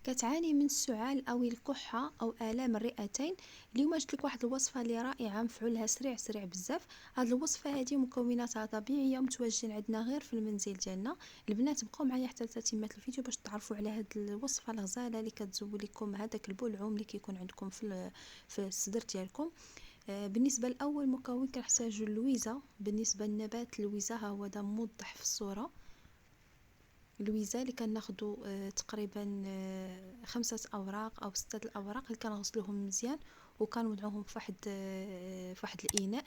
كتعاني من السعال أو الكحة أو آلام الرئتين. اليوم جبت لك واحد الوصفة اللي رائعة مفعولها سريع سريع بزاف. هاد الوصفة هذه مكوناتها طبيعية ومتواجدين عندنا غير في المنزل ديالنا. البنات بقاو معايا حتى لتتمة الفيديو باش تعرفوا على هاد الوصفة الغزالة اللي كتزول لكم هذاك البلعوم اللي كيكون عندكم في الصدر ديالكم. بالنسبة لأول مكون كنحتاجو اللويزة. بالنسبة لنبات اللويزة ها هو دا موضح في الصورة. اللويزة اللي كناخدو تقريبا 5 أوراق أو 6 الأوراق اللي كنغسلوهم مزيان وكنوضعوهم في واحد الإناء.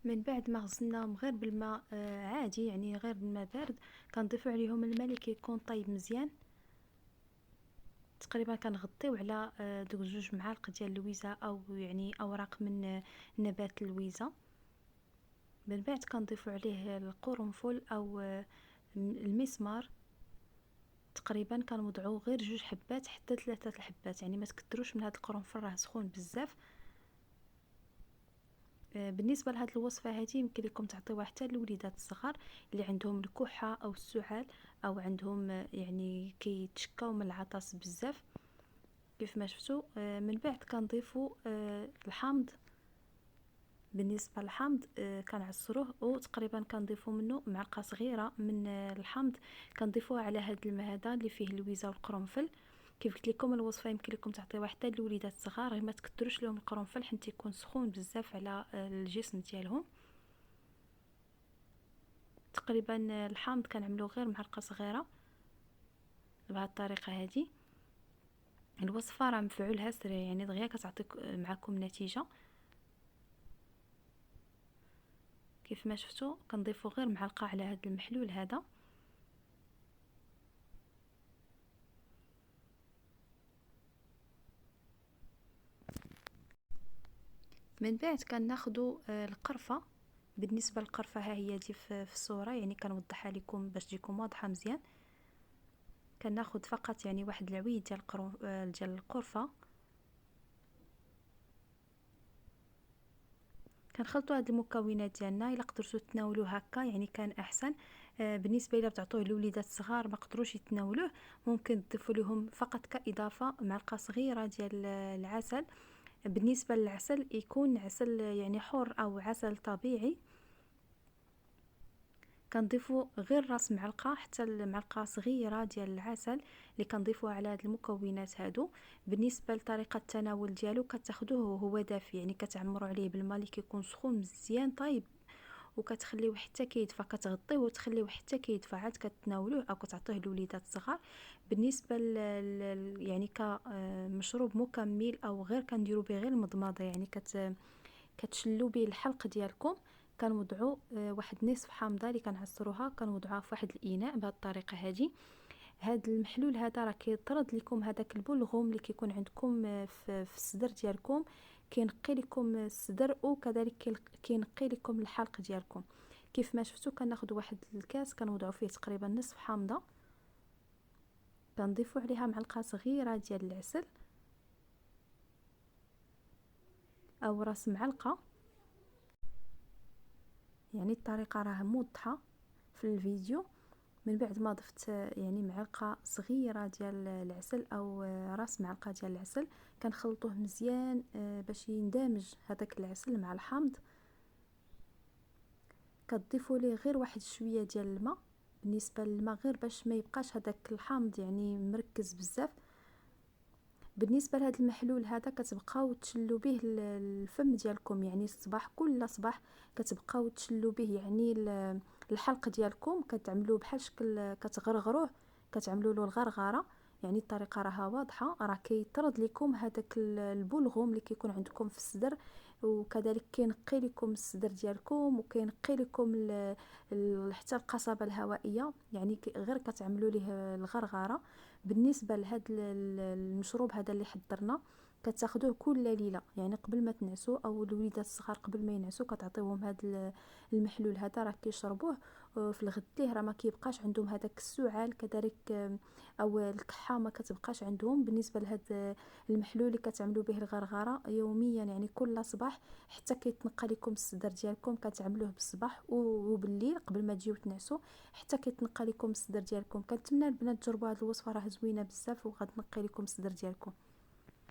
من بعد ما غسلناهم غير بالماء عادي، يعني غير بالماء بارد، كنضيفو عليهم الماء اللي كيكون طيب مزيان. تقريبا كنغطيو على دوك 2 معالق ديال اللويزة او يعني اوراق من نبات اللويزة. من بعد كنضيفو عليه القرنفل او المسمار. تقريبا كنوضعو غير 2 حبات حتى 3 الحبات، يعني ما تكتروش من هذا القرنفل راه سخون بزاف. بالنسبه لهاد الوصفه هذه يمكن لكم تعطيوها حتى للوليدات الصغار اللي عندهم الكحه او السعال او عندهم يعني كيتشكاو من العطس بزاف كيف ما شفتوا. من بعد كنضيفوا الحامض. بالنسبه للحامض كنعصروه وتقريبا كنضيفوا منه معلقه صغيره من الحامض. كنضيفوها على هذا الماء هذا اللي فيه اللويزه والقرنفل. كيف قلت لكم الوصفه يمكن لكم تعطيوها حتى للوليدات الصغار، غير ما تكثروش لهم القرنفل حيت يكون سخون بزاف على الجسم ديالهم. تقريبا الحامض كنعملو غير معلقه صغيره بهذه الطريقه هذه. الوصفه راه مفعولها سريع، يعني دغيا كتعطي معكم نتيجه. كيف ما شفتوا كنضيفوا غير معلقه على هذا المحلول هذا. من بعد كناخذوا القرفه. بالنسبه للقرفه ها هي دي في الصوره، يعني كنوضحها لكم باش تجيكم واضحه مزيان. كناخذ فقط يعني واحد العويد ديال القرفه. كنخلطوا هاد المكونات ديالنا. الا قدرتوا تناولوه هكا يعني كان احسن. بالنسبه الى بتعطوه للوليدات الصغار ما قدروش يتناولوه، ممكن تضيفوا لهم فقط كاضافه معلقه صغيره ديال العسل. بالنسبه للعسل يكون عسل يعني حر او عسل طبيعي. كنضيفوا غير راس معلقه حتى المعلقه صغيره ديال العسل اللي كنضيفوها على هاد المكونات هادو. بالنسبه لطريقه التناول ديالو كتاخذوه وهو دافي، يعني كتعمروا عليه بالماء اللي كيكون سخون مزيان طيب وكتخليوه حتى كيدفى. كتغطيوه وتخليوه حتى كيدفى عاد كتناولوه او كتعطوه للوليدات الصغار. بالنسبه يعني كمشروب مكمل او غير كنديروا به غير المضمضه، يعني كتشلوا به الحلق ديالكم. كنوضعوا واحد نصف حامضه اللي كنعصروها كنوضعوها في واحد الاناء بهذه الطريقه هذه. هذا المحلول هذا راه كيطرد لكم هذاك البلغم اللي كيكون عندكم في الصدر ديالكم. كينقي لكم الصدر وكذلك كينقي لكم الحلق ديالكم. كيف ما شفتوا كناخذ واحد الكاس كنوضعوا فيه تقريبا نصف حامضه. كنضيفوا عليها معلقه صغيره ديال العسل او راس معلقه. يعني الطريقه راه موضحه في الفيديو. من بعد ما ضفت يعني معلقه صغيره ديال العسل او راس معلقه ديال العسل كنخلطوه مزيان باش يندمج هذاك العسل مع الحامض. كتضيفوا ليه غير واحد شويه ديال الماء. بالنسبه للماء غير باش ما يبقاش هذاك الحامض يعني مركز بزاف. بالنسبه لهذا المحلول هذا كتبقاو تشلوا به الفم ديالكم، يعني الصباح كل صباح كتبقاو تشلوا به يعني الحلق ديالكم. كتعملوه بحال شكل كتغرغروه كتعملوا له الغرغره. يعني الطريقه راها واضحه، راه كيطرد لكم هذاك البلغم اللي كيكون عندكم في الصدر وكذلك كينقي لكم الصدر ديالكم وكينقي لكم حتى القصبه الهوائيه، يعني غير كتعملوا ليه الغرغره. بالنسبه لهذا المشروب هذا اللي حضرنا كتاخدوه كل ليله، يعني قبل ما تنعسوا، او الوليدات الصغار قبل ما ينعسوا كتعطيوهم هذا المحلول هذا، راه كيشربوه في الغد ليه راه ما كيبقاش عندهم هذاك السعال كذلك، او الكحه ما كتبقاش عندهم. بالنسبه لهذا المحلول اللي كتعملوا به الغرغره يوميا، يعني كل صباح، حتى كيتنقى لكم الصدر ديالكم، كتعملوه بالصباح وبالليل قبل ما تجيو تنعسوا حتى كيتنقى لكم الصدر ديالكم. كنتمنى البنات تجربوا هذه الوصفه، راه زوينه بزاف وغتنقي لكم الصدر ديالكم.